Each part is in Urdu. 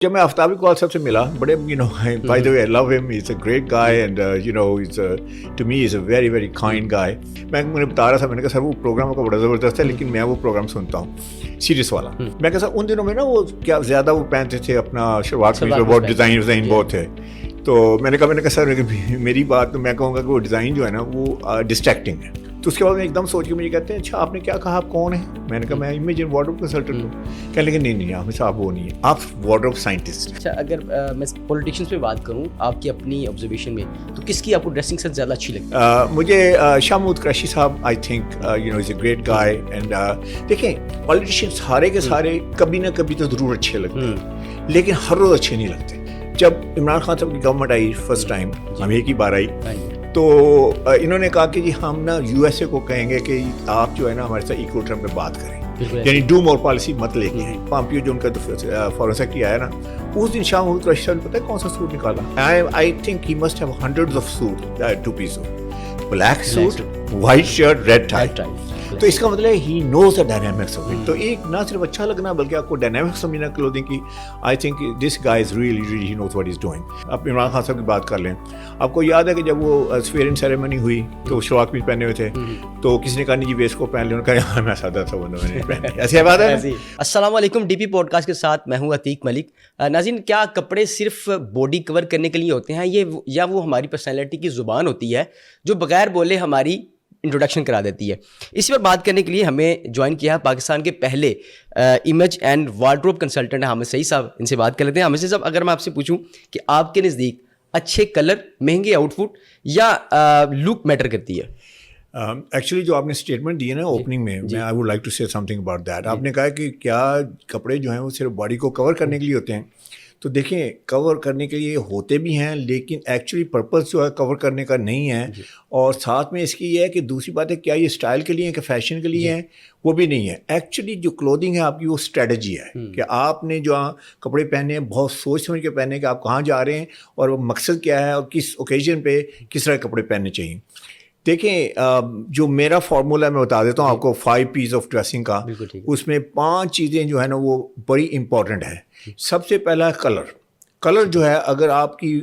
جب میں آفتاب اقبال صاحب سے ملا, بڑے by the way I love him, he is a great guy and to me is a very very kind guy. میں بتا رہا تھا, میں نے کہا سر وہ پروگرام کا بڑا زبردست ہے لیکن میں وہ پروگرام سنتا ہوں سیریس والا. میں کہا سر ان دنوں میں نا وہ کیا زیادہ وہ پہنتے تھے اپنا شلوار قمیض, بہت ڈیزائن بہت ہے. تو میں نے کہا سر میری بات تو میں کہوں گا کہ وہ ڈیزائن جو ہے نا وہ ڈسٹریکٹنگ ہے. تو اس کے بعد میں ایک دم سوچ کے مجھے کہتے ہیں اچھا آپ نے کیا کہا, آپ کون ہیں؟ میں نے کہا میں امیج اینڈ وارڈروب کنسلٹنٹ ہوں. کہنے لگے نہیں آپ صاحب وہ نہیں ہے, آپ وارڈروب سائنٹسٹ. اچھا اگر میں پولیٹیشینس پہ بات کروں آپ کی اپنی آبزرویشن میں, تو کس کی آپ کو ڈریسنگ سینس زیادہ اچھی لگتی ہے؟ مجھے شاہ Mahmood Qureshi Sahab I think is a great guy. And دیکھیں پولیٹیشین سارے کے سارے کبھی نہ کبھی تو ضرور اچھے لگتے ہیں لیکن ہر روز اچھے نہیں لگتے. جب عمران خان صاحب کی گورنمنٹ آئی فرسٹ ٹائم, ہم ایک ہی بار آئی, تو انہوں نے کہا کہ جی ہم نا یو ایس اے کو کہیں گے کہ آپ جو ہے نا ہمارے ساتھ ایکو ٹرم پہ بات کریں, یعنی ڈو مور پالیسی مت لے کے. پامپیو جو ان کا فارن سیکرٹری آیا نا, اس دن شاہ محمود قریشی صاحب نے پتہ ہے کون سا سوٹ نکالا؟ I think he must have hundreds of suit, two piece black suit, white shirt, red tie. تو اس کا مطلب ہے he knows the dynamics of it. تو ایک نہ صرف اچھا لگنا بلکہ آپ کو ڈائنامکس سمجھنا کلوتھنگ کی. I think this guy is really he knows what is doing. آپ عمران خان صاحب کی بات کر لیں, آپ کو یاد ہے کہ جب وہ سویرن سیریمنی ہوئی تو وہ شلوار قمیض پہنے ہوئے تھے, تو کسی نے کہا نہیں جی ویسٹ کو پہن لیں, انہوں نے کہا میں سادہ تھا وہ میں نے پہن لیا. ایسی بات ہے. السلام علیکم, ڈی پی پوڈ کاسٹ کے ساتھ میں ہوں عتیق ملک. ناظرین, کیا کپڑے صرف باڈی کور کرنے کے لیے ہوتے ہیں یا وہ ہماری پرسنالٹی کی زبان ہوتی ہے جو بغیر بولے ہماری انٹروڈکشن کرا دیتی ہے؟ اسی پر بات کرنے کے لیے ہمیں جوائن کیا ہے پاکستان کے پہلے image and wardrobe consultant Hamid Saeed صاحب. ان سے بات کر لیتے ہیں. حامد صاحب, اگر میں آپ سے پوچھوں کہ آپ کے نزدیک اچھے کلر, مہنگے آؤٹ فٹ یا لک میٹر کرتی ہے؟ ایکچولی جو آپ نے اسٹیٹمنٹ دی ہے نا اوپننگ میں, میں آئی ووڈ لائک ٹو سے سم تھنگ اباؤٹ دیٹ. آپ نے کہا کہ کیا کپڑے جو ہیں وہ صرف باڈی کو کور کرنے کے لیے ہوتے ہیں. تو دیکھیں کور کرنے کے لیے ہوتے بھی ہیں لیکن ایکچولی پرپز جو ہے کور کرنے کا نہیں ہے. اور ساتھ میں اس کی یہ ہے کہ دوسری بات ہے کیا یہ اسٹائل کے لیے ہیں کہ فیشن کے لیے ہیں, وہ بھی نہیں ہے. ایکچولی جو کلودنگ ہے آپ کی وہ اسٹریٹجی ہے کہ آپ نے جو کپڑے پہنے ہیں بہت سوچ سمجھ کے پہنے کہ آپ کہاں جا رہے ہیں اور وہ مقصد کیا ہے اور کس اوکیزن پہ کس طرح کے کپڑے پہننے چاہیے. دیکھیں جو میرا فارمولا میں بتا دیتا ہوں آپ کو 5 پیس آف ڈریسنگ کا. اس میں 5 چیزیں جو ہے نا وہ بڑی امپورٹنٹ ہے. سب سے پہلا کلر جو ہے, اگر آپ کی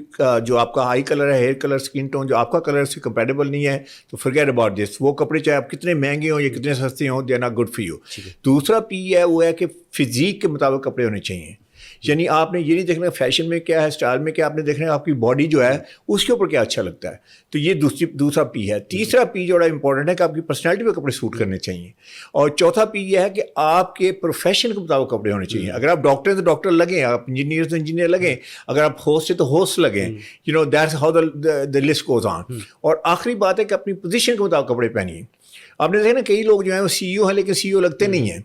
جو آپ کا آئی کلر ہے, ہیئر کلر, اسکن ٹون جو آپ کا کلر سے کمپیٹیبل نہیں ہے تو فرگیٹ اباؤٹ دس. وہ کپڑے چاہے آپ کتنے مہنگے ہوں یا کتنے سستے ہوں, they are not good for you. دوسرا پی ہے وہ ہے کہ فزیک کے مطابق کپڑے ہونے چاہیے. یعنی آپ نے یہ نہیں دیکھنا فیشن میں کیا ہے, اسٹائل میں کیا, آپ نے دیکھنا ہے آپ کی باڈی جو ہے اس کے اوپر کیا اچھا لگتا ہے. تو یہ دوسرا پی ہے. تیسرا پی جو بڑا امپورٹنٹ ہے کہ آپ کی پرسنالٹی پہ کپڑے سوٹ کرنے چاہیے. اور چوتھا پی یہ ہے کہ آپ کے پروفیشن کے مطابق کپڑے ہونے چاہیے. اگر آپ ڈاکٹر ہیں تو ڈاکٹر لگیں, آپ انجینئر تو انجینئر لگیں, اگر آپ ہوسٹ ہیں تو ہوسٹ لگیں. That's how the list goes on. اور آخری بات ہے کہ اپنی پوزیشن کے مطابق کپڑے پہنیے. آپ نے دیکھا نا کئی لوگ جو ہیں وہ سی ای او ہیں لیکن سی ای او لگتے نہیں ہیں.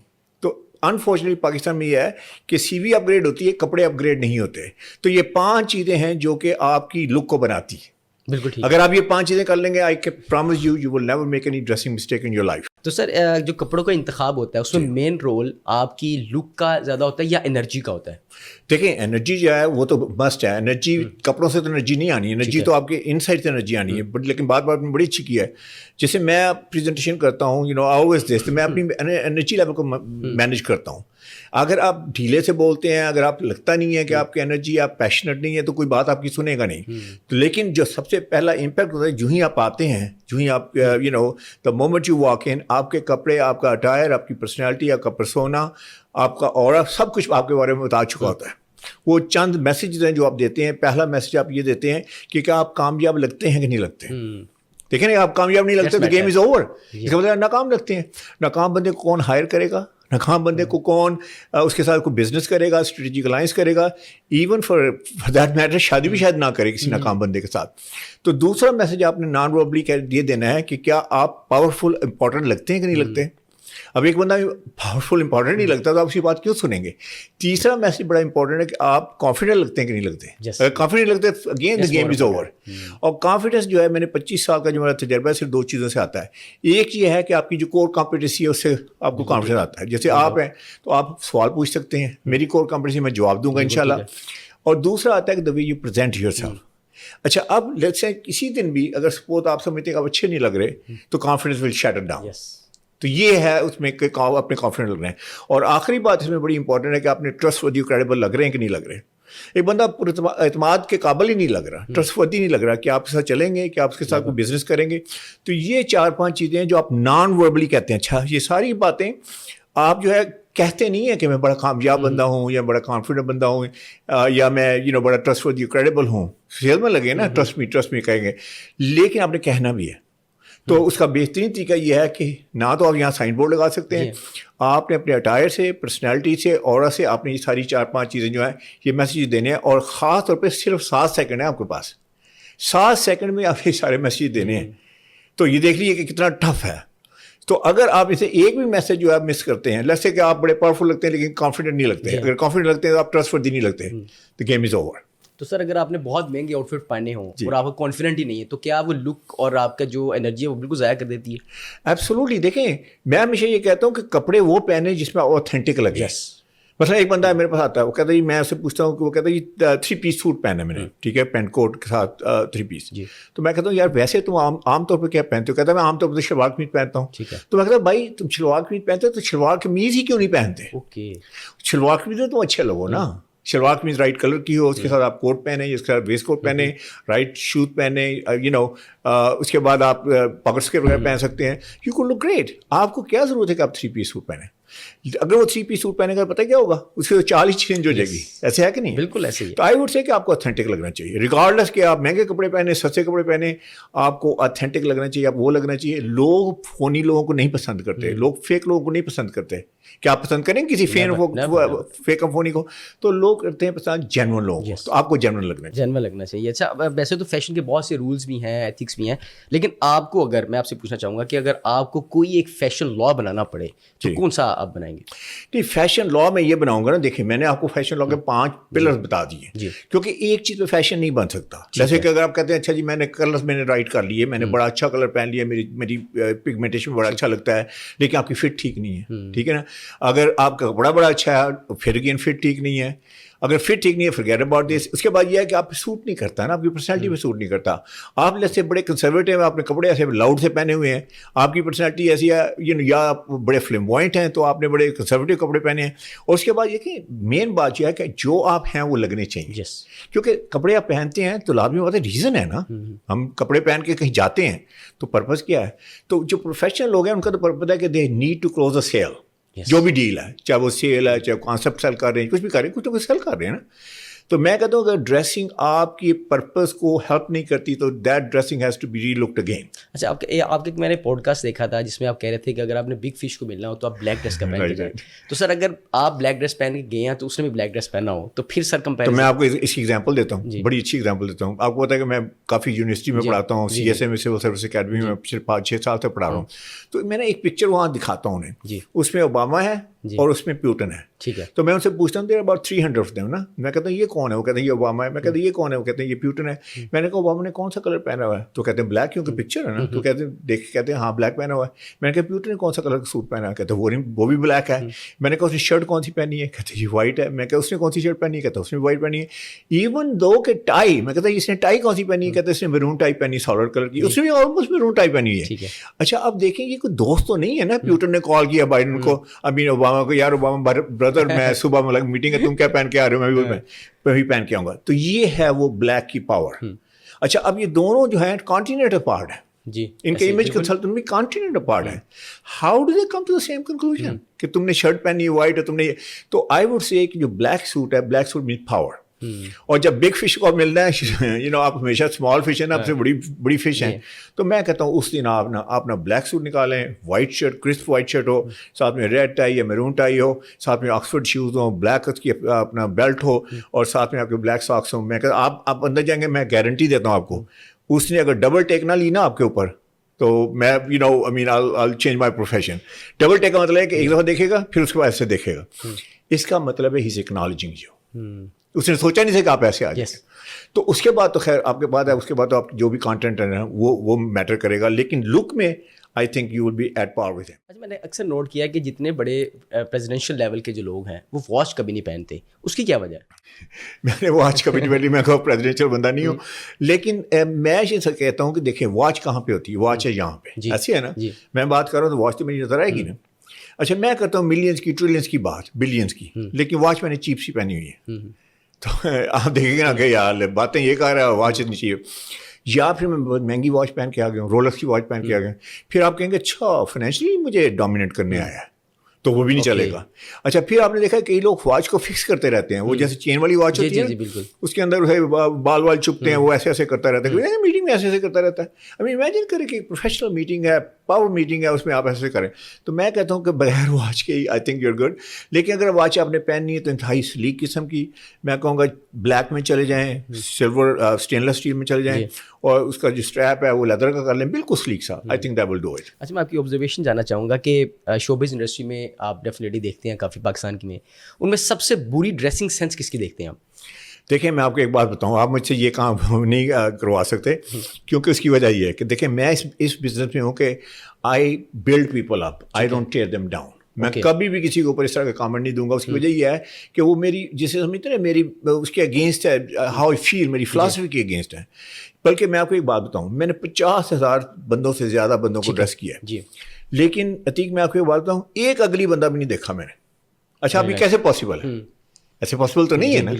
انفارچونیٹلی پاکستان میں یہ ہے کہ سی وی اپ گریڈ ہوتی ہے, کپڑے اپ گریڈ نہیں ہوتے. تو یہ 5 چیزیں ہیں جو کہ آپ کی لک کو بناتی ہیں. بالکل ٹھیک. اگر آپ یہ 5 چیزیں کر لیں گے, I can promise you will never make any dressing mistake in your life. تو سر جو کپڑوں کا انتخاب ہوتا ہے اس میں مین رول آپ کی لک کا زیادہ ہوتا ہے یا انرجی کا ہوتا ہے؟ دیکھیں انرجی جو ہے وہ تو مسٹ ہے. انرجی کپڑوں سے تو انرجی نہیں آنی ہے, انرجی تو آپ کے ان سائڈ سے انرجی آنی ہے. بٹ لیکن بات میں بڑی اچھی کی ہے, جیسے میں پریزنٹیشن کرتا ہوں آلویز دس, تو میں اپنی انرجی لیول کو مینیج کرتا ہوں. اگر آپ ڈھیلے سے بولتے ہیں, اگر آپ لگتا نہیں ہے کہ آپ کی انرجی, آپ پیشنٹ نہیں ہے, تو کوئی بات آپ کی سنے گا نہیں. تو لیکن جو سب سے پہلا امپیکٹ ہوتا ہے جو ہی آپ آتے ہیں, جو ہی آپ the moment you walk in, آپ کے کپڑے, آپ کا اٹائر, آپ کی پرسنالٹی, آپ کا پرسونا, آپ کا اورا, سب کچھ آپ کے بارے میں بتا چکا ہوتا ہے. وہ چند میسیجز ہیں جو آپ دیتے ہیں. پہلا میسیج آپ یہ دیتے ہیں کہ کیا آپ کامیاب لگتے ہیں کہ نہیں لگتے. دیکھیں نا, آپ کامیاب نہیں لگتے تو گیم از اوور. اس کا مطلب ناکام لگتے ہیں. ناکام بندے کو کون ہائر کرے گا, ناکام بندے کو کون اس کے ساتھ کوئی بزنس کرے گا, اسٹریٹجک الائنس کرے گا, ایون فار دیٹ میٹر شادی بھی شاید نہ کرے کسی ناکام بندے کے ساتھ. تو دوسرا میسج آپ نے نان وربلی یہ دینا ہے کہ کیا آپ پاورفل امپورٹنٹ لگتے ہیں کہ نہیں لگتے. اب ایک بندہ پاورفل امپورٹنٹ نہیں لگتا تو آپ اس کی بات کیوں سنیں گے. تیسرا میسج بڑا امپورٹنٹ ہے کہ آپ کانفیڈنٹ لگتے ہیں کہ نہیں لگتے. اگر کانفیڈنٹ لگتے ہیں again the game is over. اور کانفیڈنس جو ہے, میں نے 25 سال کا جو میرا تجربہ ہے, صرف 2 چیزوں سے آتا ہے. ایک یہ ہے کہ آپ کی جو کور کمپیٹنسی ہے اس سے آپ کو کانفیڈنس آتا ہے. جیسے آپ ہیں تو آپ سوال پوچھ سکتے ہیں, میری کور کمپیٹنسی میں جواب دوں گا انشاءاللہ. اور دوسرا آتا ہے کہ the way you present yourself. اچھا اب لیٹس سے کسی دن بھی اگر سپوز آپ سمجھتے ہیں کہ آپ اچھے نہیں لگ رہے تو کانفیڈنس ول شٹ ڈاؤن. تو یہ ہے اس میں اپنے کانفیڈنٹ لگ رہے ہیں. اور آخری بات اس میں بڑی امپورٹنٹ ہے کہ آپ نے ٹرسٹ ورتھی کریڈیبل لگ رہے ہیں کہ نہیں لگ رہے. ایک بندہ اعتماد کے قابل ہی نہیں لگ رہا, ٹرسٹ ورتھی نہیں لگ رہا کہ آپ کے ساتھ چلیں گے, کہ آپ کے ساتھ کوئی بزنس کریں گے. تو یہ 4-5 چیزیں ہیں جو آپ نان وربلی کہتے ہیں. اچھا یہ ساری باتیں آپ جو ہے کہتے نہیں ہیں کہ میں بڑا کامیاب بندہ ہوں یا بڑا کانفیڈنٹ بندہ ہوں یا میں بڑا ٹرسٹ ورتھی کریڈیبل ہوں. سیل میں لگے نا ٹرسٹ می کہیں گے, لیکن آپ نے کہنا بھی ہے. تو اس کا بہترین طریقہ یہ ہے کہ نہ تو آپ یہاں سائن بورڈ لگا سکتے ہیں, آپ نے اپنے اٹائر سے, پرسنالٹی سے, اورا سے آپ نے یہ ساری 4-5 چیزیں جو ہیں یہ میسیج دینے ہیں. اور خاص طور پہ صرف 7 سیکنڈ ہیں آپ کے پاس, 7 سیکنڈ میں آپ یہ سارے میسیج دینے ہیں. تو یہ دیکھ لیجیے کہ کتنا ٹف ہے. تو اگر آپ اسے ایک بھی میسج جو ہے آپ مس کرتے ہیں, لیٹس سے کہ آپ بڑے پاورفل لگتے ہیں لیکن کانفیڈنٹ نہیں لگتے, اگر کانفیڈنٹ لگتے ہیں تو آپ ٹرسٹ ورتھی نہیں لگتے, تو گیم از اوور. تو سر اگر آپ نے بہت مہنگے آؤٹ فٹ پہنے ہوں اور آپ کو کانفیڈنٹ ہی نہیں ہے, تو کیا وہ لک اور آپ کا جو انرجی ہے وہ بالکل ضائع کر دیتی ہے؟ ایبسولوٹلی. دیکھیں میں ہمیشہ یہ کہتا ہوں کہ کپڑے وہ پہنے جس میں اوتھینٹک لگے. مثلا ایک بندہ میرے پاس آتا ہے, وہ کہتا ہے میں اسے پوچھتا ہوں کہ وہ کہتا ہے یہ 3 پیس سوٹ پہنا ہے میں نے, ٹھیک ہے, پینٹ کوٹ کے ساتھ 3 پیس. تو میں کہتا ہوں یار ویسے تم عام طور پہ کیا پہنتے ہو؟ کہتا ہے میں عام طور پہ شلوار قمیض پہنتا ہوں. تو میں کہتا ہوں بھائی تم شلوار قمیض پہنتے ہو تو شلوار قمیض ہی کیوں نہیں پہنتے؟ شلوار قمیض میں تم اچھے لگو نا. شلوار قمیض رائٹ کلر کی ہو, اس کے ساتھ آپ کوٹ پہنے, اس کے ساتھ ویسٹ کوٹ پہنے, رائٹ شوز پہنے, اس کے بعد آپ پاکٹس کے وغیرہ پہن سکتے ہیں. You can look great. آپ کو کیا ضرورت ہے کہ آپ 3 پیس سوٹ پہنیں؟ اگر وہ 3 پیس سوٹ پہنے کا پتہ کیا ہوگا, اس کی تو چال ہی چینج ہو جائے گی. ایسے ہے کہ نہیں؟ بالکل ایسے ہی. تو آئی ووڈ سے کہ آپ کو اتھینٹک لگنا چاہیے, ریگارڈلیس کہ آپ مہنگے کپڑے پہنے, سستے کپڑے پہنے, آپ کو اتھینٹک لگنا چاہیے, آپ وہ لگنا چاہیے. لوگ فونی لوگوں کو نہیں پسند کرتے, لوگ فیک لوگوں کو نہیں پسند کرتے. کیا آپ پسند کریں کسی فیک فونی کو؟ تو لوگ کرتے ہیں پسند جینون لوگوں کو. تو آپ کو جینون لگنا چاہیے. اچھا ویسے تو فیشن کے بہت سے رولس بھی ہیں, ایتھکس بھی ہیں, لیکن آپ کو اگر میں آپ سے پوچھنا چاہوں گا کہ اگر آپ کو کوئی ایک فیشن لا بنانا پڑے تو کون سا آپ بنائیں گے؟ نہیں فیشن لا میں یہ بناؤں گا نا, دیکھیں میں نے آپ کو فیشن لا کے 5 پلرز بتا دیے, کیونکہ ایک چیز پہ فیشن نہیں بن سکتا. جیسے کہ اگر آپ کہتے ہیں اچھا جی میں نے کلرز میں نے رائٹ کر لیے, میں نے بڑا اچھا کلر پہن لیا, میری پگمنٹیشن بڑا اچھا لگتا ہے, لیکن آپ کی فٹ ٹھیک نہیں ہے, ٹھیک ہے نا. اگر آپ کا کپڑا بڑا اچھا ہے پھر اگین فٹ ٹھیک نہیں ہے, اگر فٹ ٹھیک نہیں ہے forget about this. اس کے بعد یہ ہے کہ آپ پہ سوٹ نہیں کرتا نا, آپ کی پرسنالٹی پہ سوٹ نہیں کرتا. آپ جیسے بڑے کنسرویٹو ہیں, آپ نے کپڑے ایسے لاؤڈ سے پہنے ہوئے ہیں, آپ کی پرسنالٹی ایسی ہے یا آپ بڑے فلیموائنٹ ہیں تو آپ نے بڑے کنسرویٹو کپڑے پہنے ہیں. اور اس کے بعد یہ کہ مین بات یہ ہے کہ جو آپ ہیں وہ لگنے چاہیے, کیونکہ کپڑے آپ پہنتے ہیں تو لازمی بات ہے ریزن ہے نا. ہم کپڑے پہن کے کہیں جاتے ہیں تو پرپز کیا ہے. تو جو پروفیشنل لوگ ہیں ان کا تو پرپز ہے کہ they need to close a sale. جو بھی ڈیل ہے, چاہے وہ سیل ہے, چاہے کانسیپٹ سیل کر رہے ہیں, کچھ بھی کر رہے ہیں, کچھ تو کچھ سیل کر رہے ہیں نا. تو میں کہتا ہوں اگر ڈریسنگ آپ کی پرپز کو ہیلپ نہیں کرتی تو that dressing has to be relooked again. اچھا آپ کے میں نے پوڈ کاسٹ دیکھا تھا جس میں آپ کہہ رہے تھے کہ اگر آپ نے بگ فش کو ملنا ہو تو آپ بلیک ڈریس کا پہن کے جائیں. تو سر اگر آپ بلیک ڈریس پہن کے گئے ہیں تو اس نے بھی بلیک ڈریس پہنا ہو تو پھر سر کمپیریزن. تو میں آپ کو اس کی ایگزامپل دیتا ہوں, بڑی اچھی ایگزامپل دیتا ہوں. آپ کو پتا ہے کہ میں کافی یونیورسٹی میں پڑھاتا ہوں, سی ایس اے میں سول سروس اکیڈمی میں پچھلے 5-6 سال سے پڑھا رہا ہوں. تو میں نے ایک پکچر وہاں دکھاتا ہوں انہیں, اس میں اوباما ہے اور اس میں پیوٹن ہے, ٹھیک ہے. تو میں ان سے پوچھتا ہوں دیر اباؤٹ 300 آف دیم نا. میں کہتا ہوں یہ کون ہے, وہ کہتے ہیں یہ اوباما ہے. میں کہتا ہوں یہ کون ہے, وہ کہتے ہیں یہ پیوٹن ہے. میں نے کہا اوباما نے کون سا کلر پہنا ہوا ہے, تو کہتے ہیں بلیک, کیونکہ پکچر ہے نا. تو کہتے ہیں ہاں بلیک پہنا ہوا ہے. میں نے کہا پیوٹن نے کون سا کلر کا سوٹ پہنا ہے, کہتے ہیں وہ بھی بلیک ہے. میں نے کہا اس نے شرٹ کون سی پہنی ہے, کہتے ہیں یہ وائٹ ہے. میں کہا اس نے کون سی شرٹ پہنی ہے, کہتا ہے اس نے وائٹ پہنی ہے. ایون دو کہ ٹائی, میں کہتا اس نے ٹائی کون سی پہنی ہے, کہتے ہیں اس نے میرون ٹائی پہنی سالڈ کلر کی, اس نے بھی آلموسٹ میرون ٹائی پہنی ہے. اچھا اب دیکھیں یہ کوئی دوست تو نہیں ہے نا. پیوٹن نے کال کیا بائیڈن کو, اوباما کو, یار اوباما برادر میں صبح میں میٹنگ ہے, تم کیا پہن کے آ رہے ہو, میں بھی پہن کے آؤں گا. تو یہ ہے وہ بلیک کی پاور. اچھا اب یہ دونوں جو ہیں کانٹیننٹ اپارٹ ہیں جی, ان کے امیج کنسلٹنٹ بھی کانٹیننٹ اپارٹ ہے. How do they come to the same conclusion کہ تم نے شرٹ پہنی ہے وائٹ ہے, تم نے. تو آئی ووڈ سے کہ جو بلیک سوٹ ہے, بلیک سوٹ مینس پاور. اور جب بگ فش کو ملنا ہے, آپ ہمیشہ اسمال فش ہے نا, آپ سے بڑی فش ہیں, تو میں کہتا ہوں اس دن آپ اپنا بلیک سوٹ نکالیں, white shirt, crisp white shirt ہو, ساتھ میں ریڈ ٹائی یا میرون ٹائی ہو, ساتھ میں آکسفورڈ شوز ہوں, بلیک کی اپنا بیلٹ ہو, اور ساتھ میں آپ کے بلیک ساکس ہوں. میں کہتا آپ اندر جائیں گے, میں گارنٹی دیتا ہوں آپ کو, اس نے اگر ڈبل ٹیک نہ لی نا آپ کے اوپر تو میں I'll change my profession. Double take کا مطلب ہے کہ ایک دفعہ دیکھے گا پھر اس کے بعد ایسے دیکھے گا. اس کا مطلب ہے he's acknowledging you. اس نے سوچا نہیں تھا کہ آپ ایسے آ جائیں. تو اس کے بعد تو خیر آپ کے بعد ہے, اس کے بعد تو آپ جو بھی کانٹینٹ ہے وہ میٹر کرے گا, لیکن لک میں I think you will be at par with him. اچھا میں نے اکثر نوٹ کیا کہ جتنے بڑے پریزیڈینشیل لیول کے جو لوگ ہیں وہ واچ کبھی نہیں پہنتے, اس کی کیا وجہ ہے؟ میں نے واچ کبھی نہیں پہنی, میں کوئی پریزیڈینشیل بندہ نہیں ہوں, لیکن میں یہ کہتا ہوں کہ دیکھیں واچ کہاں پہ ہوتی ہے, واچ ہے یہاں پہ, ایسی ہے نا. میں بات کر رہا ہوں تو واچ تو میری نظر آئے گی نا. اچھا میں کرتا ہوں ملینس کی, ٹریلینس کی بات, بلینس کی, لیکن واچ میں نے چیپ سی پہنی ہوئی ہے. تو آپ دیکھیں گے نا کہ یار باتیں یہ کہہ رہا ہے واچ اتنی چاہیے, یا پھر میں بہت مہنگی واچ پہن کے آ گیا ہوں, رولکس کی واچ پہن کے آ گیا, پھر آپ کہیں گے اچھا فائنینشلی مجھے ڈومینیٹ کرنے آیا ہے, تو وہ بھی نہیں چلے گا. اچھا پھر آپ نے دیکھا کئی لوگ واچ کو فکس کرتے رہتے ہیں, وہ جیسے چین والی واچ ہوتی ہے اس کے اندر بال وال چھپتے ہیں, وہ ایسے ایسے کرتا رہتا ہے, میٹنگ میں ایسے ایسے کرتا رہتا ہے. ابھی امیجن کریں کہ پروفیشنل میٹنگ ہے, پاور میٹنگ ہے, اس میں آپ ایسے کریں. تو میں کہتا ہوں کہ بغیر واچ کے I think you are good. لیکن اگر واچ آپ نے پہننی ہے تو انتہائی سلیک قسم کی, میں کہوں گا بلیک میں چلے جائیں, سلور اسٹین لیس اسٹیل میں چلے جائیں, اور اس کا جو اسٹریپ ہے وہ لیدر کا کر لیں, بالکل سلیک سا. I think that will do it. اچھا میں آپ کی آبزرویشن جاننا چاہوں گا کہ شوبز انڈسٹری میں آپ ڈیفینیٹلی دیکھتے ہیں کافی پاکستان کی میں, ان میں سب سے بری ڈریسنگ سینس کس کی دیکھتے ہیں آپ؟ دیکھیں میں آپ کو ایک بات بتاؤں, آپ مجھ سے یہ کام نہیں کروا سکتے, کیونکہ اس کی وجہ یہ ہے کہ دیکھیں میں اس بزنس میں ہوں کہ I build people up, I don't tear them down. میں کبھی بھی کسی کے اوپر اس طرح کا کامنٹ نہیں دوں گا. اس کی وجہ یہ ہے کہ وہ میری جسے سمجھتے ہیں میری اس کے اگینسٹ ہے, ہاؤ آئی فیل, میری فلاسفی کے اگینسٹ ہے. بلکہ میں آپ کو ایک بات بتاؤں, میں نے 50,000 بندوں سے زیادہ بندوں کو ڈریس کیا ہے, لیکن عتیق میں آپ کو ایک بات بتاؤں, ایک اگلی بندہ بھی نہیں دیکھا میں نے. اچھا ابھی کیسے پاسبل ہے؟ ایسے پاسبل تو نہیں ہے نا.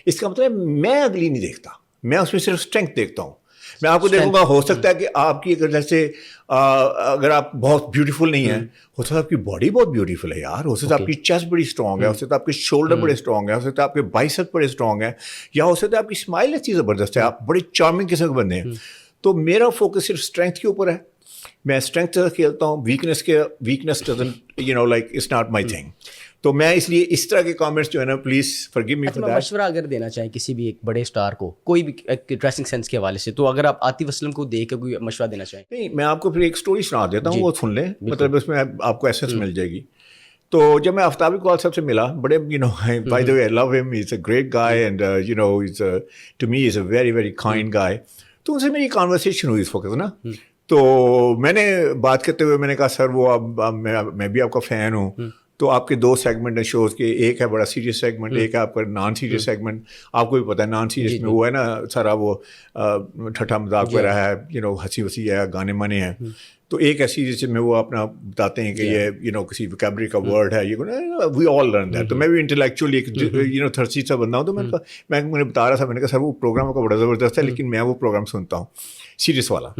اس کا مطلب میں اگلی نہیں دیکھتا, میں اس میں صرف اسٹرینتھ دیکھتا ہوں. میں آپ کو دیکھوں گا, ہو سکتا ہے کہ آپ کی جیسے اگر آپ بہت بیوٹیفل نہیں ہیں, ہو سکتا ہے آپ کی باڈی بہت بیوٹیفل ہے یار, ہو سکتا ہے آپ کی چیسٹ بڑی اسٹرانگ ہے, ہو سکتا ہے آپ کے شولڈر بڑے اسٹرانگ ہے, ہو سکتا ہے آپ کے بائسپ بڑے اسٹرانگ ہے, یا ہو سکتا ہے آپ کی اسمائل اچھی زبردست ہے, آپ بڑے چارمنگ قسم کے بندے ہیں. تو میرا فوکس صرف اسٹرینتھ کے اوپر ہے. میں اسٹرینتھ سے کھیلتا ہوں, weakness doesn't you know like it's not my thing. تو میں اس لیے اس طرح کے کامنٹس جو ہے نا please forgive me for that. مشورہ اگر دینا چاہیں کسی بھی ایک بڑے اسٹار کو کوئی بھی ڈریسنگ سینس کے حوالے سے, تو اگر آپ عاطف اسلم کو دیکھ کے کوئی مشورہ دینا چاہیں. نہیں, میں آپ کو پھر ایک اسٹوری سنا دیتا ہوں, وہ سن لیں, مطلب اس میں آپ کو ایسنس مل جائے گی. تو جب میں آفتاب اقبال صاحب سے ملا, بڑے you know by the way I love him, he is a great guy and you know is to me is a very very kind guy. تو ان سے میری کانورسیشن ہوئی اس وقت نا. تو میں نے بات کرتے ہوئے میں نے کہا سر وہ اب میں بھی آپ کا فین ہوں, تو آپ کے 2 سیگمنٹ ہیں شوز کے, ایک ہے بڑا سیریس سیگمنٹ, ایک ہے آپ کا نان سیریس سیگمنٹ. آپ کو بھی پتہ ہے نان سیریس میں وہ ہے نا سارا وہ ٹھٹھا مذاق وغیرہ ہے, یو نو ہنسی وسی ہے, گانے مانے ہیں. تو ایک ہے سیریس میں وہ اپنا بتاتے ہیں کہ یہ یو نو کسی ویکیبلری کا ورڈ ہے, یہ وی آل لرن دیٹ. تو میں بھی انٹلیکچولی ایک یو نو تھرسی سا بندہ ہوں. تو میں نے بتا رہا تھا, میں نے کہا سر وہ پروگرام کا بڑا زبردست ہے, لیکن میں وہ پروگرام سنتا ہوں سیریس والا.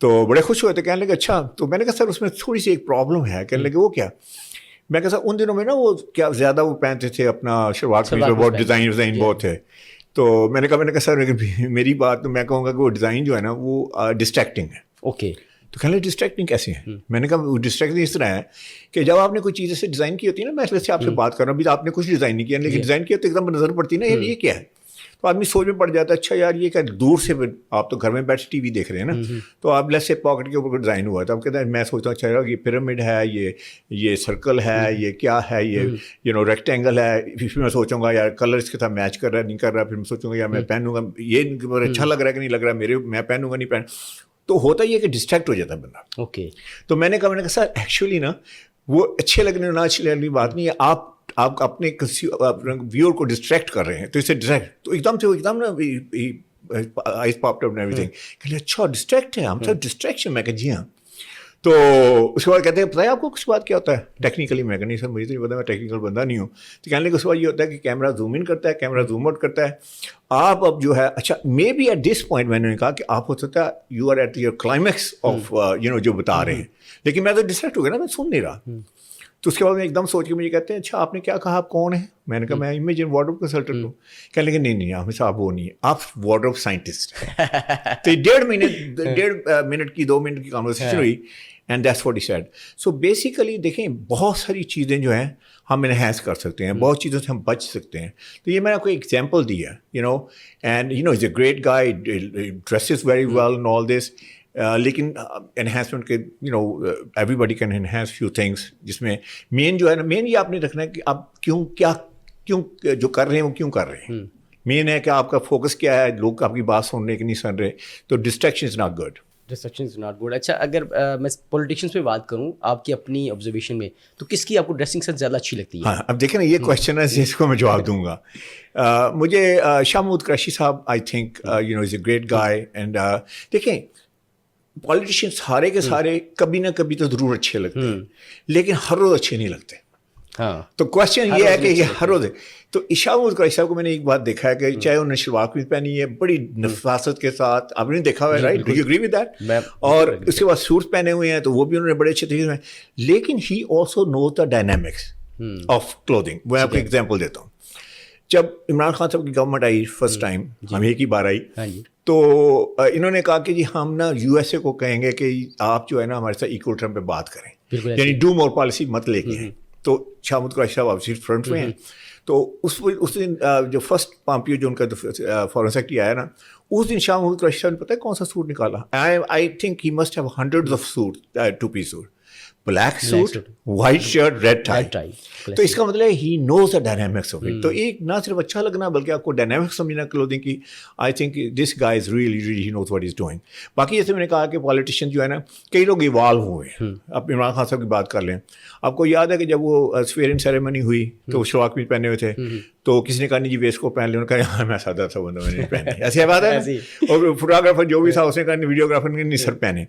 تو بڑے خوش ہوئے تھے, کہنے لگے اچھا. تو میں نے کہا سر اس میں تھوڑی سی ایک پرابلم ہے. کہنے لگے وہ کیا؟ میں کہا سر ان دنوں میں نا وہ کیا زیادہ وہ پہنتے تھے اپنا شلوار قمیض, بہت ڈیزائن بہت تھے. تو میں نے کہا سر میری بات تو میں کہوں گا کہ وہ ڈیزائن جو ہے نا وہ ڈسٹریکٹنگ ہے. اوکے. تو کہنے لگے ڈسٹریکٹنگ کیسے ہیں؟ میں نے کہا وہ ڈسٹریکٹنگ اس طرح ہے کہ جب آپ نے کوئی چیز ایسے ڈیزائن کی ہوتی ہے نا, میں ویسے آپ سے بات کر رہا ہوں, ابھی آپ نے کچھ ڈیزائن نہیں کیا, لیکن ڈیزائن کیا تو ایک دم نظر پڑتی ہے نا یہ کیا ہے. تو آدمی سوچ میں پڑ جاتا ہے, اچھا یار یہ کیا, دور سے آپ تو گھر میں بیٹھ ٹی وی دیکھ رہے ہیں نا, تو آپ لیٹس سے پاکٹ کے اوپر ڈیزائن ہوا ہے, تو آپ کہتے ہیں میں سوچتا ہوں اچھا یار یہ پیرامڈ ہے, یہ سرکل ہے, یہ کیا ہے, یہ یو نو ریکٹینگل ہے. پھر میں سوچوں گا یار کلر اس کے ساتھ میچ کر رہا ہے نہیں کر رہا, پھر میں سوچوں گا یار میں پہنوں گا یہ اچھا لگ رہا ہے کہ نہیں لگ رہا ہے, میں پہنوں گا نہیں پہن. تو ہوتا ہی ہے کہ ڈسٹریکٹ ہو جاتا ہے بندہ. اوکے. تو میں نے کہا سر ایکچولی نا وہ اچھے لگنے نہ اچھے لگنے کی بات نہیں ہے, آپ اپنے ویور کو ڈسٹریکٹ کر رہے ہیں, تو اسے ڈسٹریکٹ تو ایک دم نا eyes popped up everything, کہ اچھا ڈسٹریکٹ ہے ہم سر, ڈسٹریکشن. میں کہا جی ہاں. تو اس کے بعد کہتے ہیں پتہ ہے آپ کو کچھ بات کیا ہوتا ہے ٹیکنیکلی؟ میں کہا نہیں سر مجھے تو نہیں پتا, میں ٹیکنیکل بندہ نہیں ہوں. تو کہنے لگے اس کے بعد یہ ہوتا ہے کہ کیمرہ زوم ان کرتا ہے, کیمرہ زوم آؤٹ کرتا ہے. آپ اب جو ہے اچھا maybe at this point میں نے کہا کہ آپ ہو سکتا ہے you are at your climax of you know جو بتا رہے ہیں, لیکن میں تو ڈسٹریکٹ ہو گیا نا, میں سن نہیں رہا. تو اس کے بعد میں ایک دم سوچ کے مجھے کہتے ہیں اچھا آپ نے کیا کہا, آپ کون ہیں؟ میں نے کہا میں امیج اینڈ وارڈروب کنسلٹنٹ ہوں. کہنے لگے نہیں آپ صاحب وہ نہیں ہے, آپ وارڈروب سائنٹسٹ. تو 1.5 منٹ کی 2 منٹ کی کانورسیشن ہوئی, and that's what he said. So basically دیکھیں بہت ساری چیزیں جو ہیں ہم انہینس کر سکتے ہیں, بہت چیزوں سے ہم بچ سکتے ہیں. تو یہ میں نے آپ کو ایک ایگزامپل دی ہے, you know, and you know is a great guy, dresses very well and all this. لیکن انہینسمنٹ کے you know everybody can enhance few things, جس میں مین جو ہے نا, مین یہ آپ نے رکھنا ہے کہ آپ کیوں جو کر رہے ہیں وہ کیوں کر رہے ہیں. مین ہے کہ آپ کا فوکس کیا ہے, لوگ آپ کی بات سن رہے کہ نہیں سن رہے. تو distraction is not good. Distraction is not good. اچھا اگر میں پولیٹیشینس پہ بات کروں آپ کی اپنی آبزرویشن میں, تو کس کی آپ کو ڈریسنگ سینس زیادہ اچھی لگتی ہے؟ ہاں اب دیکھیں نا یہ کویشچن ہے جس کو میں جواب دوں گا. مجھے شاہ Mahmood Qureshi Sahab I think you know is a great guy. And دیکھیں پولیٹیشین سارے کے سارے کبھی نہ کبھی تو ضرور اچھے لگتے ہیں, لیکن ہر روز اچھے نہیں لگتے. ہاں تو کوشچن یہ ہے کہ یہ ہر روز ہے. تو عشاء قریشی صاحب کو میں نے ایک بات دیکھا ہے کہ چاہے انہوں نے شلوار قمیض پہنی ہے بڑی نفاست کے ساتھ, آپ نے دیکھا ہوا ہے, right, do you agree with that, اور اس کے بعد سوٹس پہنے ہوئے ہیں تو وہ بھی انہوں نے بڑے اچھے طریقے سے, لیکن he also knows the dynamics of clothing. میں آپ کو ایگزامپل دیتا ہوں. جب عمران خان صاحب کی گورنمنٹ آئی فرسٹ ٹائم, ہم ایک ہی بار آئی, تو انہوں نے کہا کہ جی ہم نا یو ایس اے کو کہیں گے کہ آپ جو ہے نا ہمارے ساتھ ایکول ٹرم پہ بات کریں, یعنی ڈو مور پالیسی مت لے کے ہیں. تو شاہ محمود قریشی صاحب آبویسلی فرنٹ میں ہیں. تو اس دن جو فرسٹ پامپیو جو ان کا فارن سیکرٹری آیا نا, اس دن شاہ محمود قریشی صاحب نے پتہ ہے کون سا سوٹ نکالا. I think he must have hundreds of suit, 2 piece suit, black suit, white shirt, red tie. تو اس کا مطلب ہے he knows the dynamics of it. تو ایک نہ صرف اچھا لگنا بلکہ آپ کو ڈائنامکس سمجھنا کلوتھنگ کی, I think this guy is really he knows what is doing. باقی جیسے میں نے کہا کہ پالیٹیشین جو ہے نا, کئی لوگ ایوالو ہوئے ہیں. اب عمران خان صاحب کی بات کر لیں, آپ کو یاد ہے کہ جب وہ سویرن سیریمنی ہوئی تو وہ شلوار قمیض پہنے ہوئے تھے, تو کسی نے کہا نہیں جی ویسٹ کو پہن لیں, انہوں نے کہا میں سادہ سا بندہ میں نہیں پہنے, ایسی بات ہے. اور فوٹوگرافر جو بھی تھا اس نے کہا ویڈیوگرافر نے نہیں سر پہنے.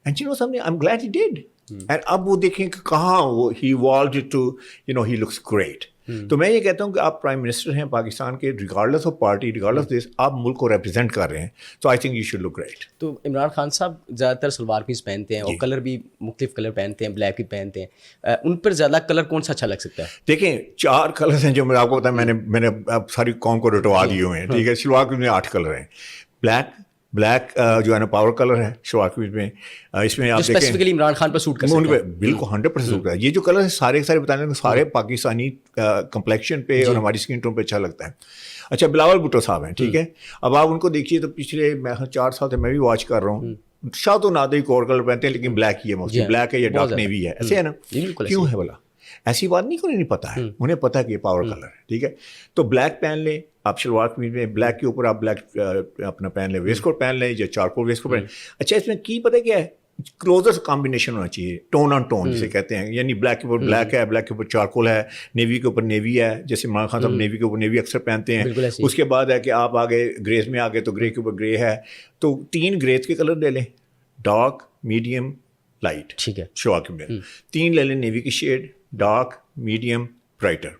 And you know something, I am glad he did. اینڈ اب وہ دیکھیں کہ کہاں وہ he evolved to you know he looks great. تو میں یہ کہتا ہوں کہ آپ پرائم منسٹر ہیں پاکستان کے, regardless of party, regardless this, آپ ملک کو ریپرزینٹ کر رہے ہیں, تو I think you should look great. تو عمران خان صاحب زیادہ تر سلوار قمیض پہنتے ہیں اور کلر بھی مختلف کلر پہنتے ہیں, بلیک بھی پہنتے ہیں, ان پر زیادہ کلر کون سا اچھا لگ سکتا ہے؟ دیکھیں 4 کلرز ہیں جو میں آپ کو بتایا, میں نے اب ساری قوم کو رٹوا دیے ہوئے ہیں, ٹھیک ہے. شلوار قمیض میں 8 کلر ہیں. بلیک جو ہے نا پاور کلر ہے شلوار قمیض میں, اس میں آپ دیکھیں اسپیسیفکلی عمران خان پر سوٹ کر سکتے ہیں, بالکل 100% سوٹ ہے. یہ جو کلر ہے سارے کے سارے بتانے ہیں, سارے پاکستانی کمپلیکشن پہ اور ہماری اسکن ٹون پہ اچھا لگتا ہے. اچھا بلاول بھٹو صاحب ہیں, ٹھیک ہے. اب آپ ان کو دیکھیے تو پچھلے 4 سال سے میں بھی واچ کر رہا ہوں, شاہ تو نادر کو اور کلر پہنتے ہیں لیکن بلیک ہی ہے, موسٹلی بلیک ہے یا ڈارک نیوی ہے, ایسے ہے نا. کیوں ہے بولا, ایسی بات نہیں کہ انہیں نہیں پتا ہے, انہیں پتا ہے کہ یہ پاور کلر ہے, ٹھیک ہے. تو بلیک پہن لیں آپ شلوار قمیض میں, بلیک کے اوپر آپ بلیک اپنا پہن لیں, ویسٹ کوٹ پہن لیں یا چارکول ویسٹ کوٹ پہن لیں. اچھا اس میں کی پتہ کیا ہے, کلوزر کمبینیشن ہونا چاہیے, ٹون آن ٹون جسے کہتے ہیں, یعنی بلیک کے اوپر بلیک ہے, بلیک کے اوپر چارکول ہے, نیوی کے اوپر نیوی ہے, جیسے عمران خان صاحب نیوی کے اوپر نیوی اکثر پہنتے ہیں. اس کے بعد ہے کہ آپ آگے گریز میں آگے تو گرے کے اوپر گرے ہے, تو 3 گریز کے کلر لے لیں, ڈارک, میڈیم, لائٹ, ٹھیک ہے. شلوار قمیض میں 3 لے لیں نیوی کی shade, dark, medium, brighter.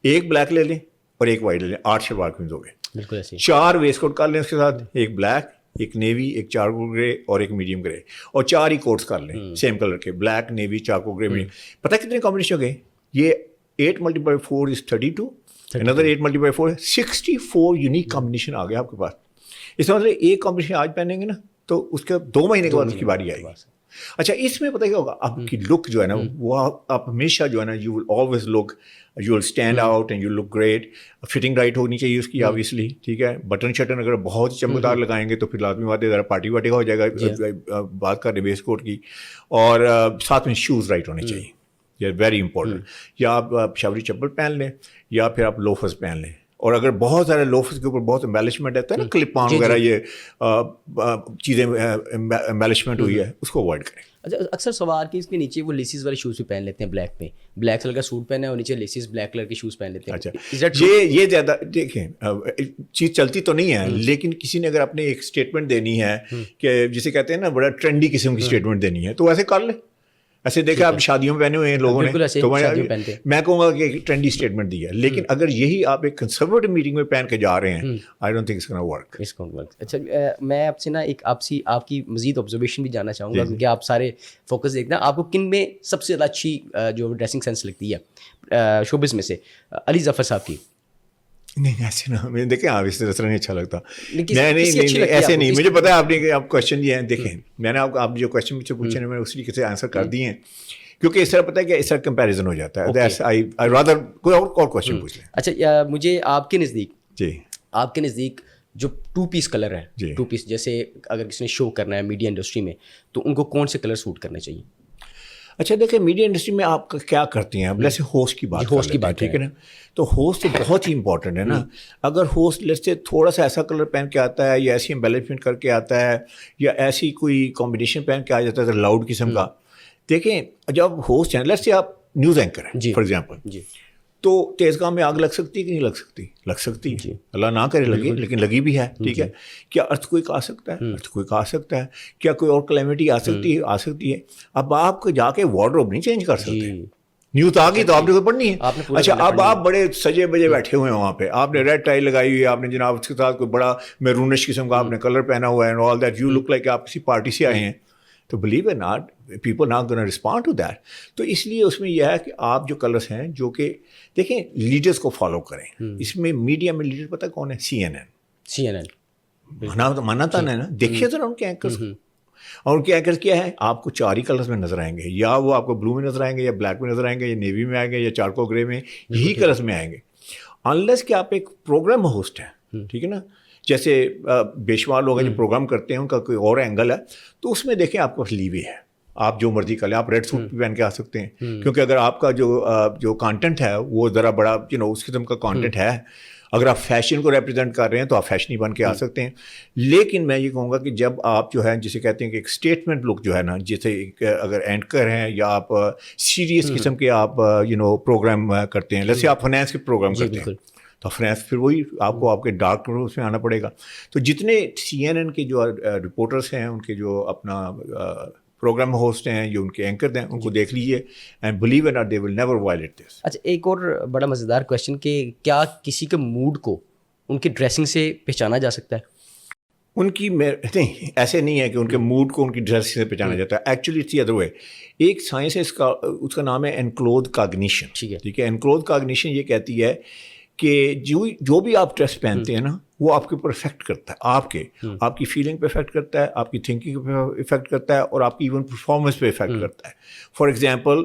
1 black لے لیں اور 1 وائٹ لے لیں, 8 شلوار قمیض ہو گئے. بالکل ایسے 4 ویسٹ کوٹ کر لیں اس کے ساتھ, 1 بلیک, 1 نیوی, 1 چارکول گرے اور 1 میڈیم گرے, اور 4 ہی کوٹس کر لیں سیم کلر کے, بلیک, نیوی, چارکول گرے, میڈیم. پتہ کتنے کمبینیشن ہو گئے, یہ 8 × 4 is 32, another 8 × 4 64 یونیک کمبینیشن آ گیا آپ کے پاس. اس کا مطلب ایک کمبینیشن آج پہنیں گے نا تو اس کے 2 مہینے کے بعد اس کی باری آئے گی. اچھا اس میں پتہ کیا ہوگا, آپ کی لک جو ہے نا وہ آپ ہمیشہ جو ہے نا you will always look, you will stand out and you look great. Fitting right ہونی چاہیے اس کی آبویسلی, ٹھیک ہے. بٹن شٹن اگر بہت چمکدار لگائیں گے تو پھر لازمی بات ہے ذرا پارٹی واٹی کا ہو جائے گا. بات کر رہے ویسٹ کوٹ کی, اور ساتھ میں شوز رائٹ ہونے چاہیے, یہ ویری امپورٹنٹ. یا آپ شاوری چپل پہن لیں یا پھر آپ لوفرز پہن لیں, اور اگر بہت سارے لوفرز کے اوپر بہت امبیلشمنٹ رہتا ہے نا, کلپ آن وغیرہ یہ چیزیں امبیلشمنٹ ہوئی ہے, اس کو اوائڈ کریں. اچھا اکثر سوار کے اس کے نیچے وہ لیسیز والے شوز بھی پہن لیتے ہیں, بلیک میں بلیک کلر کا سوٹ پہنا ہے اور نیچے لیسیز بلیک کلر کے شوز پہن لیتے ہیں. اچھا یہ زیادہ دیکھیں چیز چلتی تو نہیں ہے, لیکن کسی نے اگر اپنے ایک اسٹیٹمنٹ دینی ہے کہ جسے کہتے ہیں نا بڑا ٹرینڈی قسم کی اسٹیٹمنٹ دینی ہے, تو ایسے کر لیں. ایسے دیکھا آپ شادیوں میں پہنے ہوئے ہیں لوگوں نے, تو میں کہوں گا کہ ایک ٹرینڈی اسٹیٹمنٹ دی ہے, لیکن اگر یہی آپ ایک کنسرویٹو میٹنگ میں پہن کے جا رہے ہیں, I don't think it's gonna work. اچھا میں آپ سے نا ایک آپ کی مزید آبزرویشن بھی جاننا چاہوں گا, کیونکہ آپ سارے فوکس دیکھنا, آپ کو کن میں سب سے زیادہ اچھی جو ڈریسنگ سینس لگتی ہے شوبز میں سے؟ علی ظفر صاحب کی. نہیں ایسے نا, میں دیکھیں آپ اس طرح نہیں اچھا لگتا, نہیں ایسے نہیں. مجھے پتا ہے آپ نے آپ کوشچن دیے ہیں, دیکھیں میں نے آپ جو کوشچن مجھ سے پوچھے ہیں میں اس طریقے سے آنسر کر دیے ہیں, کیونکہ اس طرح پتہ ہے کہ اس طرح کمپیریزن ہو جاتا ہے. رادر کوئی اور کوشچن پوچھ لیں. اچھا مجھے آپ کے نزدیک, جی آپ کے نزدیک جو 2 پیس کلر ہے, 2 پیس جیسے اگر کسی نے شو کرنا ہے میڈیا انڈسٹری میں, تو ان کو کون سے کلر سوٹ کرنے چاہیے؟ اچھا دیکھیں میڈیا انڈسٹری میں آپ کیا کرتی ہیں, اب جیسے ہوسٹ کی بات, ٹھیک ہے نا, تو ہوسٹ تو بہت ہی امپورٹنٹ ہے نا. اگر ہوسٹ جیسے تھوڑا سا ایسا کلر پہن کے آتا ہے یا ایسی امبیلشمنٹ کر کے آتا ہے یا ایسی کوئی کمبینیشن پہن کے آ جاتا ہے لاؤڈ قسم کا, دیکھیں جب ہوسٹ ہیں, لیٹس سے آپ نیوز اینکر ہیں فار ایگزامپل, تو تیز گاہ میں آگ لگ سکتی ہے کہ نہیں لگ سکتی؟ لگ سکتی, اللہ نہ کرے لگے, لیکن لگی بھی ہے, ٹھیک ہے. کیا ارتھ کوئی آ سکتا ہے؟ ارتھ کوئی آ سکتا ہے. کیا کوئی اور کلیمٹی آ سکتی ہے؟ آ سکتی ہے. اب آپ جا کے وارڈروب نہیں چینج کر سکتے, نیوز آ گئی تو آپ نے کوئی پڑھنی ہے. اچھا اب آپ بڑے سجے بجے بیٹھے ہوئے ہیں وہاں پہ, آپ نے ریڈ ٹائی لگائی ہوئی ہے, آپ نے جناب اس کے ساتھ کوئی بڑا میرونش قسم کا آپ نے کلر پہنا ہوا ہے, and all that, you look like آپ کسی پارٹی سے آئے ہیں, تو blue it not, people not gonna respond to that. تو اس لیے اس میں یہ ہے کہ آپ جو کلرس ہیں جو کہ دیکھیں لیڈرس کو فالو کریں. اس میں میڈیا میں لیڈر پتہ کون ہے؟ CNN. مانا تھا نا, دیکھیے ذرا ان کے اینکرس, اور ان کے اینکرز کیا ہے, آپ کو 4 ہی کلرز میں نظر آئیں گے, یا وہ آپ کو بلو میں نظر آئیں گے, یا بلیک میں نظر آئیں گے, یا نیوی میں آئیں گے, یا چارکو گرے میں, یہی کلرز میں آئیں گے. انلیس کہ آپ ایک پروگرام ہوسٹ ہیں, ٹھیک ہے نا, جیسے بے شمار لوگ ہیں جو پروگرام کرتے ہیں, ان کا کوئی اور اینگل ہے, تو اس میں دیکھیں آپ کو لیوے ہے, آپ جو مرضی کر لیں, آپ ریڈ سوٹ پہن کے آ سکتے ہیں, کیونکہ اگر آپ کا جو کانٹینٹ ہے وہ ذرا بڑا اس قسم کا کانٹینٹ ہے, اگر آپ فیشن کو ریپرزینٹ کر رہے ہیں تو آپ فیشنی بن کے آ سکتے ہیں. لیکن میں یہ کہوں گا کہ جب آپ جو ہے جسے کہتے ہیں کہ ایک اسٹیٹمنٹ لک جو ہے نا, جیسے اگر اینکر ہیں یا آپ سیریس قسم کے آپ پروگرام کرتے ہیں, جیسے آپ فائنینس کے پروگرام کرتے ہیں, تو فائنینس پھر وہی آپ کو آپ کے ڈارک اس میں آنا پڑے گا. تو جتنے CNN کے جو رپورٹرس ہیں, ان کے جو اپنا پروگرام ہوسٹ ہیں, جو ان کے اینکر ہیں, ان کو دیکھ لیجیے, and believe it not they will never violate this. اچھا, ایک اور بڑا مزیدار کویشچن کہ کیا کسی کے موڈ کو ان کی ڈریسنگ سے پہچانا جا سکتا ہے؟ ان کی نہیں, ایسے نہیں ہے کہ ان کے موڈ کو ان کی ڈریس سے پہچانا جاتا ہے. Actually it's the other way. ایک سائنس ہے اس کا نام ہے انکلوز کاگنیشن. ٹھیک ہے, انکلوز کاگنیشن یہ کہتی ہے کہ جو بھی آپ ڈریس پہنتے ہیں نا, وہ آپ کے اوپر افیکٹ کرتا ہے, آپ کی فیلنگ پہ افیکٹ کرتا ہے, آپ کی تھنکنگ پہ افیکٹ کرتا ہے, اور آپ کی ایون پرفارمنس پہ افیکٹ کرتا ہے. For example,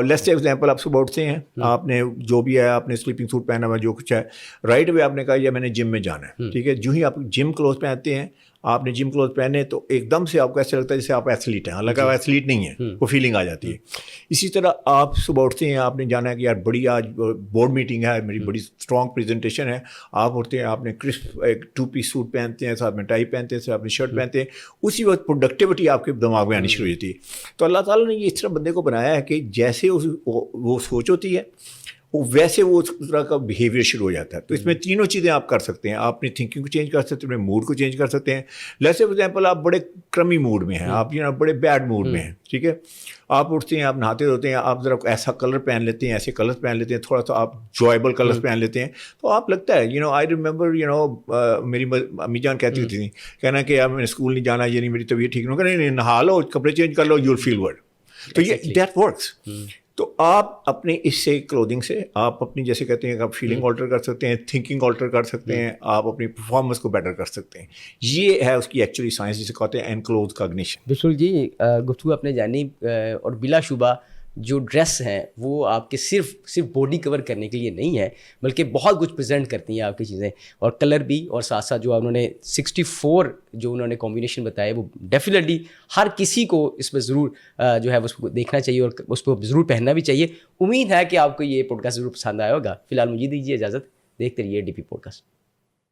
let's say example آپ صبح اٹھتے ہیں, آپ نے جو بھی ہے, آپ نے سلیپنگ سوٹ پہنا ہوا, جو کچھ ہے, رائٹ اوے آپ نے کہا یہ میں نے جم میں جانا ہے, ٹھیک ہے, جو ہی آپ جم کلوز پہنتے ہیں, آپ نے جم کلوز پہنے تو ایک دم سے آپ کو ایسا لگتا ہے جیسے آپ ایتھلیٹ ہیں, حالانکہ آپ ایتھلیٹ نہیں ہیں, وہ فیلنگ آ جاتی ہے. اسی طرح آپ صبح اٹھتے ہیں, آپ نے جانا ہے کہ یار بڑی آج بورڈ میٹنگ ہے, میری بڑی اسٹرانگ پریزنٹیشن ہے, آپ اٹھتے ہیں, آپ نے کرسپ ایک 2 پیس سوٹ پہنتے ہیں, ساتھ میں ٹائی پہنتے ہیں, ساتھ میں شرٹ پہنتے ہیں, اسی وقت پروڈکٹیوٹی آپ کے دماغ میں آنی شروع ہوتی ہے. تو اللہ تعالیٰ نے یہ اس طرح بندے کو بنایا ہے کہ جیسے وہ سوچ ہوتی ہے ویسے وہ اس طرح کا بیہیویئر شروع ہو جاتا ہے. تو اس میں تینوں چیزیں آپ کر سکتے ہیں, آپ اپنی تھنکنگ کو چینج کر سکتے ہیں, اپنے موڈ کو چینج کر سکتے ہیں. لیٹس فار ایگزامپل آپ بڑے کرمی موڈ میں ہیں, آپ بڑے بیڈ موڈ میں ہیں, ٹھیک ہے, آپ اٹھتے ہیں, آپ نہاتے دھوتے ہیں, آپ ذرا ایسا کلر پہن لیتے ہیں, ایسے کلرس پہن لیتے ہیں, تھوڑا سا آپ جوائبل کلرس پہن لیتے ہیں, تو آپ لگتا ہے آئی ریمبر میری امی جان کہتی تھیں, کہنا کہ یار میں نے اسکول نہیں جانا, یہ نہیں میری طبیعت ٹھیک نہیں, نہا لو, کپڑے چینج کر لو, یو ول فیل گڈ. تو یہ دیٹ ورکس. تو آپ اپنے اس سے کلودنگ سے آپ اپنی جیسے کہتے ہیں کہ آپ فیلنگ آلٹر کر سکتے ہیں, تھنکنگ آلٹر کر سکتے ہیں, آپ اپنی پرفارمنس کو بیٹر کر سکتے ہیں. یہ ہے اس کی ایکچولی سائنس, جسے کہتے ہیں انکلوز کاگنیشن. بالکل جی, گفتگو آپ نے جانی, اور بلا شبہ جو ڈریس ہیں وہ آپ کے صرف باڈی کور کرنے کے لیے نہیں ہے, بلکہ بہت کچھ پریزنٹ کرتی ہیں آپ کی چیزیں, اور کلر بھی, اور ساتھ ساتھ جو انہوں نے 64 جو انہوں نے کمبینیشن بتائے, وہ ڈیفینیٹلی ہر کسی کو اس پہ ضرور جو ہے اس کو دیکھنا چاہیے, اور اس کو ضرور پہننا بھی چاہیے. امید ہے کہ آپ کو یہ پوڈ کاسٹ ضرور پسند آیا ہوگا. فی الحال مجھے دیجیے اجازت, دیکھتے رہیے DP پوڈ کاسٹ.